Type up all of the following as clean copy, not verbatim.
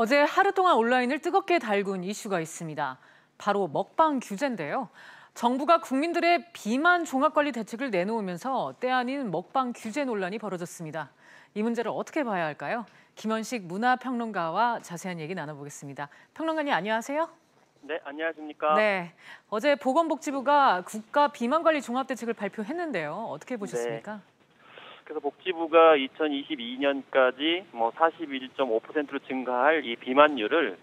어제 하루 동안 온라인을 뜨겁게 달군 이슈가 있습니다. 바로 먹방 규제인데요. 정부가 국민들의 비만 종합관리 대책을 내놓으면서 때 아닌 먹방 규제 논란이 벌어졌습니다. 이 문제를 어떻게 봐야 할까요? 김현식 문화평론가와 자세한 얘기 나눠보겠습니다. 평론가님 안녕하세요. 네, 안녕하십니까. 네, 어제 보건복지부가 국가 비만관리 종합대책을 발표했는데요. 어떻게 보셨습니까? 네. 그래서 복지부가 2022년까지 41.5%로 증가할 이 비만율을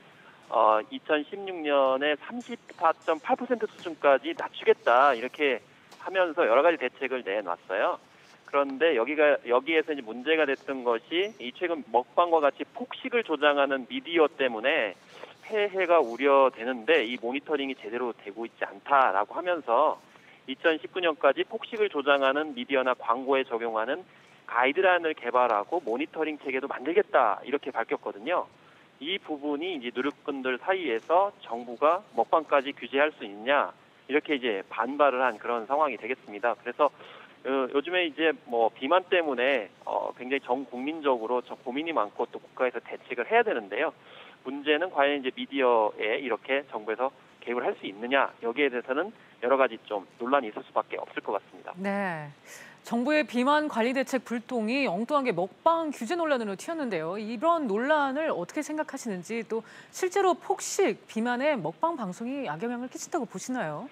2016년에 34.8% 수준까지 낮추겠다 이렇게 하면서 여러 가지 대책을 내놨어요. 그런데 여기에서 이제 문제가 됐던 것이 이 최근 먹방과 같이 폭식을 조장하는 미디어 때문에 폐해가 우려되는데 이 모니터링이 제대로 되고 있지 않다라고 하면서 2019년까지 폭식을 조장하는 미디어나 광고에 적용하는 가이드라인을 개발하고 모니터링 체계도 만들겠다 이렇게 밝혔거든요. 이 부분이 이제 누리꾼들 사이에서 정부가 먹방까지 규제할 수 있냐 이렇게 이제 반발을 한 그런 상황이 되겠습니다. 그래서 요즘에 이제 비만 때문에 굉장히 전 국민적으로 고민이 많고 또 국가에서 대책을 해야 되는데요. 문제는 과연 이제 미디어에 이렇게 정부에서 개입을 할 수 있느냐 여기에 대해서는 여러 가지 좀 논란이 있을 수밖에 없을 것 같습니다. 네, 정부의 비만 관리 대책 불통이 엉뚱하게 먹방 규제 논란으로 튀었는데요. 이런 논란을 어떻게 생각하시는지 또 실제로 폭식, 비만에 먹방 방송이 악영향을 끼친다고 보시나요?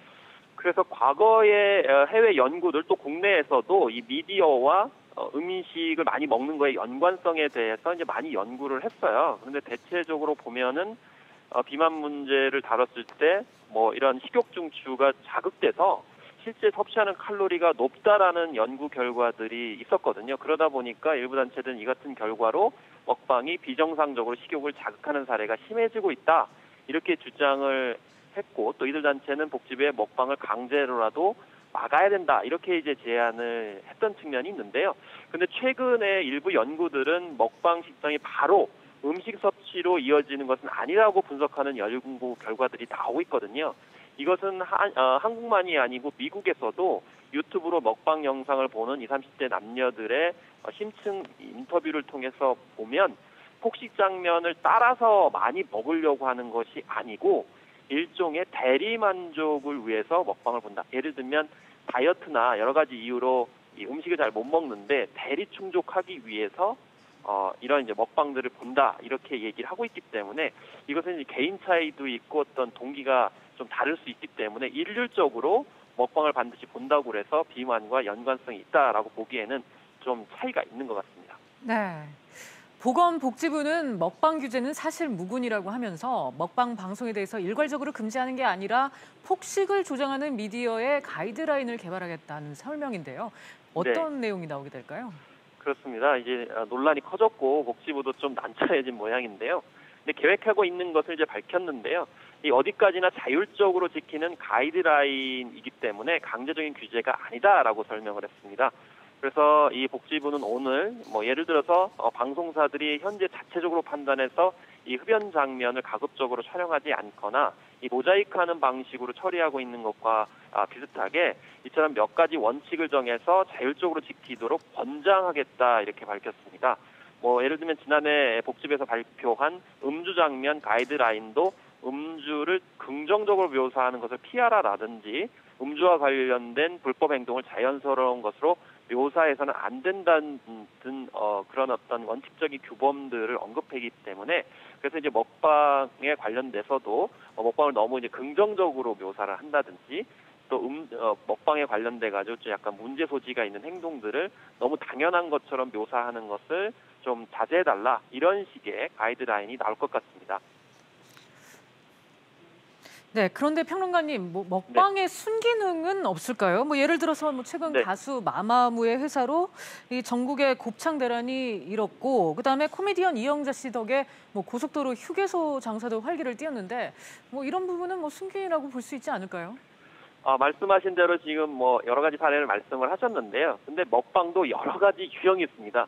그래서 과거의 해외 연구들 또 국내에서도 이 미디어와 음식을 많이 먹는 거에 연관성에 대해서 이제 많이 연구를 했어요. 그런데 대체적으로 보면은 비만 문제를 다뤘을 때 이런 식욕 중추가 자극돼서 실제 섭취하는 칼로리가 높다라는 연구 결과들이 있었거든요. 그러다 보니까 일부 단체들은 이 같은 결과로 먹방이 비정상적으로 식욕을 자극하는 사례가 심해지고 있다. 이렇게 주장을 했고 또 이들 단체는 복지부의 먹방을 강제로라도 막아야 된다. 이렇게 이제 제안을 했던 측면이 있는데요. 근데 최근에 일부 연구들은 먹방 식성이 바로 음식 섭취로 이어지는 것은 아니라고 분석하는 연구 결과들이 나오고 있거든요. 이것은 한국만이 아니고 미국에서도 유튜브로 먹방 영상을 보는 20, 30대 남녀들의 심층 인터뷰를 통해서 보면 폭식 장면을 따라서 많이 먹으려고 하는 것이 아니고 일종의 대리 만족을 위해서 먹방을 본다. 예를 들면 다이어트나 여러 가지 이유로 이 음식을 잘 못 먹는데 대리 충족하기 위해서 이런 이제 먹방들을 본다 이렇게 얘기를 하고 있기 때문에 이것은 이제 개인 차이도 있고 어떤 동기가 좀 다를 수 있기 때문에 일률적으로 먹방을 반드시 본다고 해서 비만과 연관성이 있다라고 보기에는 좀 차이가 있는 것 같습니다. 네. 보건복지부는 먹방 규제는 사실 무근이라고 하면서 먹방 방송에 대해서 일괄적으로 금지하는 게 아니라 폭식을 조장하는 미디어의 가이드라인을 개발하겠다는 설명인데요. 어떤 내용이 나오게 될까요? 그렇습니다. 이제 논란이 커졌고 복지부도 좀 난처해진 모양인데요. 근데 계획하고 있는 것을 이제 밝혔는데요. 이 어디까지나 자율적으로 지키는 가이드라인이기 때문에 강제적인 규제가 아니다라고 설명을 했습니다. 그래서 이 복지부는 오늘 예를 들어서 방송사들이 현재 자체적으로 판단해서 이 흡연 장면을 가급적으로 촬영하지 않거나 이 모자이크하는 방식으로 처리하고 있는 것과 비슷하게 이처럼 몇 가지 원칙을 정해서 자율적으로 지키도록 권장하겠다 이렇게 밝혔습니다. 예를 들면 지난해 복지부에서 발표한 음주 장면 가이드라인도 음주를 긍정적으로 묘사하는 것을 피하라라든지 음주와 관련된 불법 행동을 자연스러운 것으로 묘사해서는 안 된다는 그런 어떤 원칙적인 규범들을 언급하기 때문에 그래서 이제 먹방에 관련돼서도 먹방을 너무 이제 긍정적으로 묘사를 한다든지 또 먹방에 관련돼 가지고 좀 약간 문제 소지가 있는 행동들을 너무 당연한 것처럼 묘사하는 것을 좀 자제해달라 이런 식의 가이드라인이 나올 것 같습니다. 네, 그런데 평론가님, 먹방의 순기능은 없을까요? 예를 들어서 최근 가수 마마무의 회사로 이 전국의 곱창 대란이 일었고, 그다음에 코미디언 이영자 씨 덕에 고속도로 휴게소 장사도 활기를 띠었는데, 이런 부분은 순기능이라고 볼 수 있지 않을까요? 말씀하신 대로 지금 여러 가지 사례를 말씀을 하셨는데요. 근데 먹방도 여러 가지 유형이 있습니다.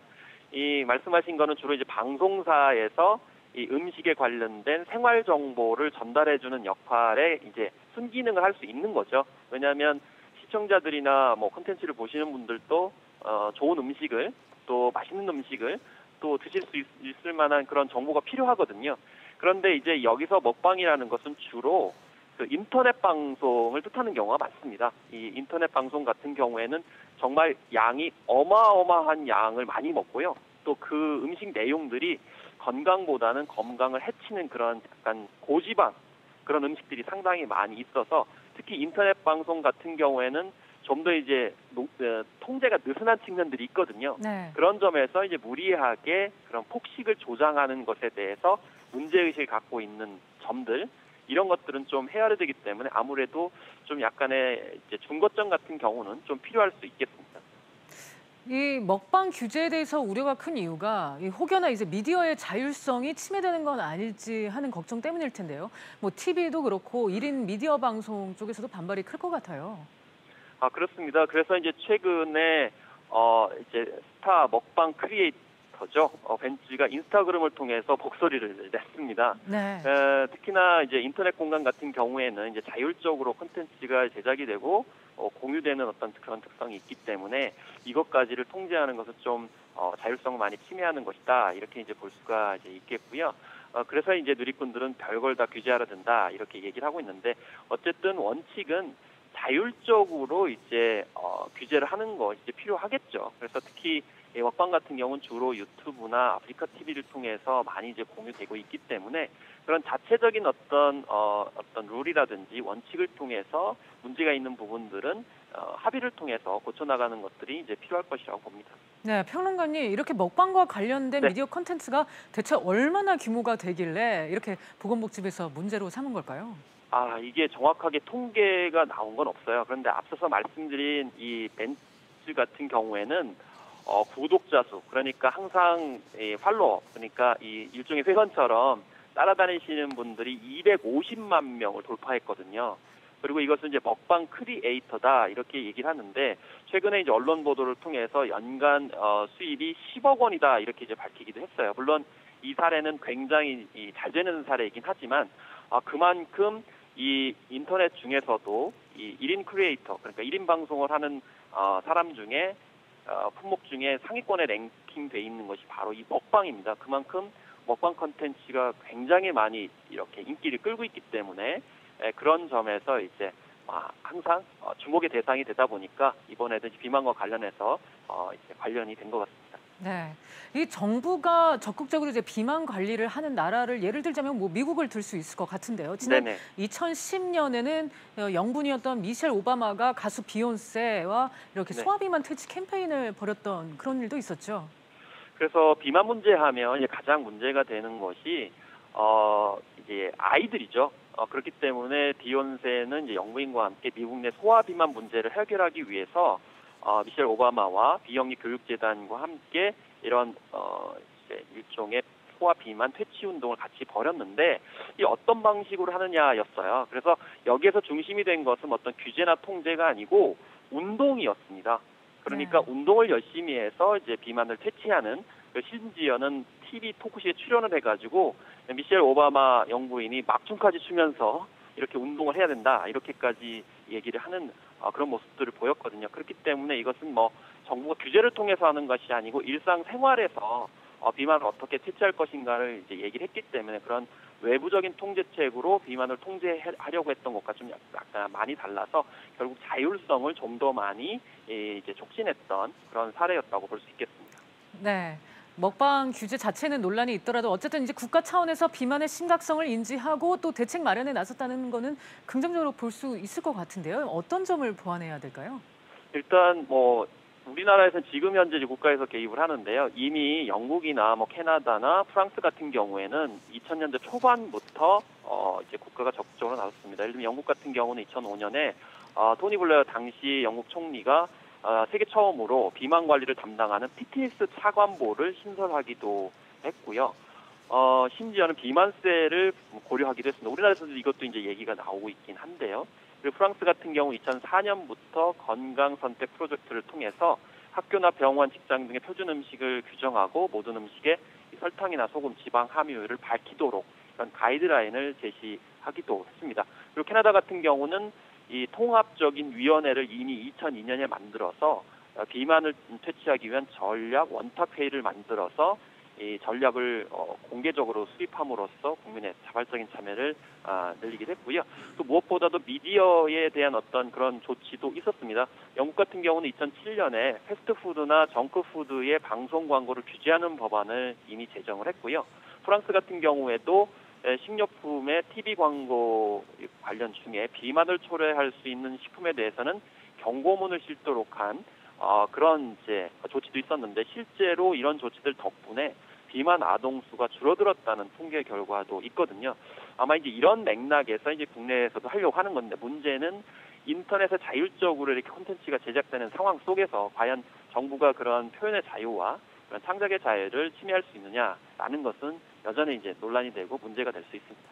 이 말씀하신 거는 주로 이제 방송사에서 이 음식에 관련된 생활 정보를 전달해주는 역할에 이제 순기능을 할 수 있는 거죠. 왜냐하면 시청자들이나 콘텐츠를 보시는 분들도 좋은 음식을 또 맛있는 음식을 또 드실 수 있을 만한 그런 정보가 필요하거든요. 그런데 이제 여기서 먹방이라는 것은 주로 그 인터넷 방송을 뜻하는 경우가 많습니다. 이 인터넷 방송 같은 경우에는 정말 양이 어마어마한 양을 많이 먹고요. 또 그 음식 내용들이 건강보다는 건강을 해치는 그런 약간 고지방 그런 음식들이 상당히 많이 있어서 특히 인터넷 방송 같은 경우에는 좀 더 이제 통제가 느슨한 측면들이 있거든요. 네. 그런 점에서 이제 무리하게 그런 폭식을 조장하는 것에 대해서 문제의식을 갖고 있는 점들 이런 것들은 좀 헤아려야 되기 때문에 아무래도 좀 약간의 이제 중거점 같은 경우는 좀 필요할 수 있겠습니다. 이 먹방 규제에 대해서 우려가 큰 이유가 이 혹여나 이제 미디어의 자율성이 침해되는 건 아닐지 하는 걱정 때문일 텐데요. 뭐 TV도 그렇고 1인 미디어 방송 쪽에서도 반발이 클 것 같아요. 아, 그렇습니다. 그래서 이제 최근에 이제 스타 먹방 크리에이터죠. 벤츠가 인스타그램을 통해서 목소리를 냈습니다. 네. 특히나 이제 인터넷 공간 같은 경우에는 이제 자율적으로 콘텐츠가 제작이 되고 공유되는 어떤 그런 특성이 있기 때문에 이것까지를 통제하는 것은 좀 자율성을 많이 침해하는 것이다. 이렇게 이제 볼 수가 이제 있겠고요. 그래서 이제 누리꾼들은 별걸 다 규제하려 든다. 이렇게 얘기를 하고 있는데 어쨌든 원칙은 자율적으로 이제 규제를 하는 것이 이제 필요하겠죠. 그래서 특히 이 먹방 같은 경우는 주로 유튜브나 아프리카 TV를 통해서 많이 이제 공유되고 있기 때문에 그런 자체적인 어떤 룰이라든지 원칙을 통해서 문제가 있는 부분들은 합의를 통해서 고쳐나가는 것들이 이제 필요할 것이라고 봅니다. 네, 평론가님, 이렇게 먹방과 관련된 네. 미디어 콘텐츠가 대체 얼마나 규모가 되길래 이렇게 보건복지부에서 문제로 삼은 걸까요? 아, 이게 정확하게 통계가 나온 건 없어요. 그런데 앞서서 말씀드린 이 벤츠 같은 경우에는 구독자 수, 그러니까 항상 이 팔로워, 그러니까 이 일종의 회원처럼 따라다니시는 분들이 250만 명을 돌파했거든요. 그리고 이것은 이제 먹방 크리에이터다 이렇게 얘기를 하는데 최근에 이제 언론 보도를 통해서 연간 수입이 10억 원이다 이렇게 이제 밝히기도 했어요. 물론 이 사례는 굉장히 잘 되는 사례이긴 하지만 그만큼 이 인터넷 중에서도 이 1인 크리에이터, 그러니까 1인 방송을 하는 사람 중에 품목 중에 상위권에 랭킹돼 있는 것이 바로 이 먹방입니다. 그만큼 먹방 컨텐츠가 굉장히 많이 이렇게 인기를 끌고 있기 때문에 그런 점에서 이제 항상 주목의 대상이 되다 보니까 이번에도 비만과 관련해서 이제 관련이 된 것 같습니다. 네, 이 정부가 적극적으로 이제 비만 관리를 하는 나라를 예를 들자면 뭐 미국을 들 수 있을 것 같은데요. 지난 네네. 2010년에는 영분이었던 미셸 오바마가 가수 비욘세와 이렇게 네. 소아비만 퇴치 캠페인을 벌였던 그런 일도 있었죠. 그래서 비만 문제하면 이제 가장 문제가 되는 것이 이제 아이들이죠. 그렇기 때문에 비욘세는 이제 영부인과 함께 미국 내 소아 비만 문제를 해결하기 위해서 미셸 오바마와 비영리 교육재단과 함께 이런 이제 일종의 소아 비만 퇴치 운동을 같이 벌였는데 이 어떤 방식으로 하느냐였어요. 그래서 여기에서 중심이 된 것은 어떤 규제나 통제가 아니고 운동이었습니다. 그러니까 네. 운동을 열심히 해서 이제 비만을 퇴치하는 심지어는 TV 토크쇼에 출연을 해가지고 미셸 오바마 영부인이 막춤까지 추면서 이렇게 운동을 해야 된다 이렇게까지 얘기를 하는 그런 모습들을 보였거든요. 그렇기 때문에 이것은 뭐 정부가 규제를 통해서 하는 것이 아니고 일상생활에서 비만을 어떻게 퇴치할 것인가를 이제 얘기를 했기 때문에 그런 외부적인 통제책으로 비만을 통제하려고 했던 것과 좀 약간 많이 달라서 결국 자율성을 좀 더 많이 이제 촉진했던 그런 사례였다고 볼 수 있겠습니다. 네. 먹방 규제 자체는 논란이 있더라도 어쨌든 이제 국가 차원에서 비만의 심각성을 인지하고 또 대책 마련에 나섰다는 거는 긍정적으로 볼 수 있을 것 같은데요. 어떤 점을 보완해야 될까요? 일단 뭐 우리나라에서는 지금 현재 국가에서 개입을 하는데요. 이미 영국이나 뭐 캐나다나 프랑스 같은 경우에는 2000년대 초반부터 이제 국가가 적극적으로 나섰습니다. 예를 들면 영국 같은 경우는 2005년에 토니 블레어 당시 영국 총리가 세계 처음으로 비만 관리를 담당하는 피트니스 차관보를 신설하기도 했고요. 심지어는 비만세를 고려하기도 했습니다. 우리나라에서도 이것도 이제 얘기가 나오고 있긴 한데요. 그리고 프랑스 같은 경우 2004년부터 건강 선택 프로젝트를 통해서 학교나 병원, 직장 등의 표준 음식을 규정하고 모든 음식에 설탕이나 소금, 지방 함유를 밝히도록 그런 가이드라인을 제시하기도 했습니다. 그리고 캐나다 같은 경우는 이 통합적인 위원회를 이미 2002년에 만들어서 비만을 퇴치하기 위한 전략 원탁 회의를 만들어서 이 전략을 공개적으로 수립함으로써 국민의 자발적인 참여를 늘리게 됐고요. 또 무엇보다도 미디어에 대한 어떤 그런 조치도 있었습니다. 영국 같은 경우는 2007년에 패스트푸드나 정크푸드의 방송 광고를 규제하는 법안을 이미 제정을 했고요. 프랑스 같은 경우에도 식료품의 TV 광고 관련 중에 비만을 초래할 수 있는 식품에 대해서는 경고문을 싣도록 한 그런 이제 조치도 있었는데 실제로 이런 조치들 덕분에 비만 아동 수가 줄어들었다는 통계 결과도 있거든요. 아마 이제 이런 맥락에서 이제 국내에서도 하려고 하는 건데 문제는 인터넷에 자율적으로 이렇게 콘텐츠가 제작되는 상황 속에서 과연 정부가 그런 표현의 자유와 그런 창작의 자유를 침해할 수 있느냐라는 것은 여전히 이제 논란이 되고 문제가 될 수 있습니다.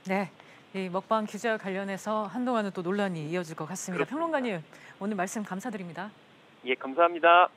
네, 이 먹방 규제와 관련해서 한동안은 또 논란이 이어질 것 같습니다. 그렇습니다. 평론가님, 오늘 말씀 감사드립니다. 예, 감사합니다.